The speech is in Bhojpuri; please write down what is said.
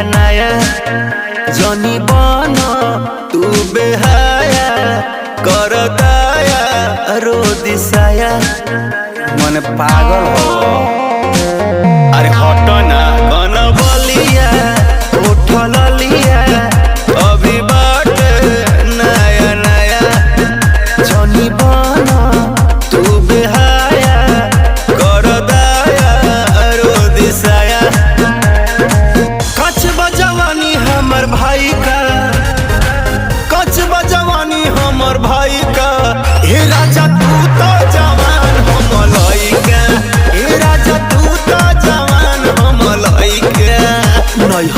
नया जनी बनो तू बेहाया कर दया रो दिसाया मन पागल हो। अरे हटो ना कन बलिया उठल लिया अभी बाटे नया नया जनी बनो तू बेहाया कर दया रो दिसाया। कच बजवानी हमर भाई का, कच बजवानी हमर भाई का, हे राजा तू तो जवान हम लइका, हे राजा तू तो जवान हम लइका। नहीं